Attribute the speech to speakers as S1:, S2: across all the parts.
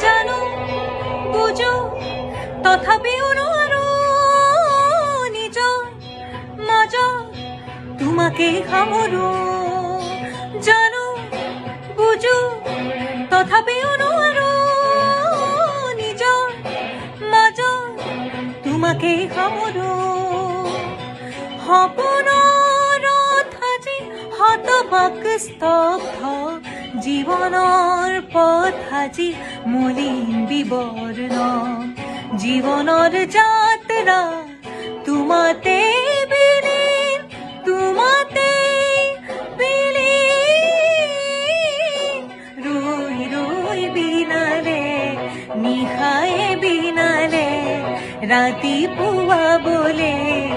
S1: জানো বুঝো তথাপিও নোৱাৰো নিজৰ মাজত তোমাকে সামৰো। জানো বুঝো তথাপিও নোৱাৰো নিজৰ মাজত তোমাকে সামৰো। সপোনৰ ৰথ আজি হতবাক স্তব্ধ, জীৱনৰ পথ আজি মলিন বিবৰ্ণ। জীৱনৰ যাত্ৰা তোমাতে বিলীন, তোমাতে বিলীন। ৰৈ ৰৈ বিনালে নিশায়ে বিনালে ৰাতিপুৱা বোলে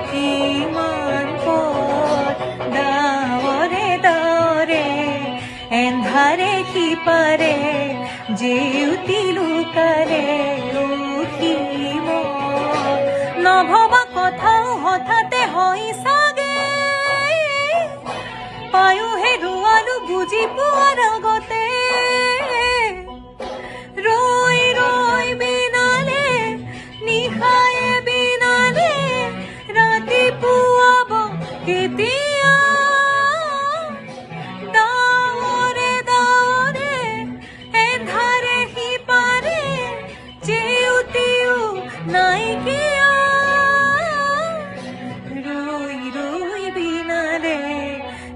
S1: কিমান পথ। ডাৱৰে ডাৱৰে এন্ধাৰে সিপাৰে জেউতি লুকালে অসীম। নভবা কথাও হঠাতে হয় চাগে, পায়ো হেৰুৱালো বুজি পোৱাৰ আগতে। ৰৈ ৰৈ বিনালে নিশায়ে বিনালে ৰাতিপুৱাব কেতিয়া। ডাৱৰে ডাৱৰে এন্ধাৰে সিপাৰে জেউতিও নাইকিয়া। ৰৈ ৰৈ বিনালে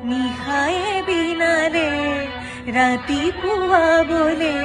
S1: নিশায়ে বিনালে ৰাতিপুৱা বোলে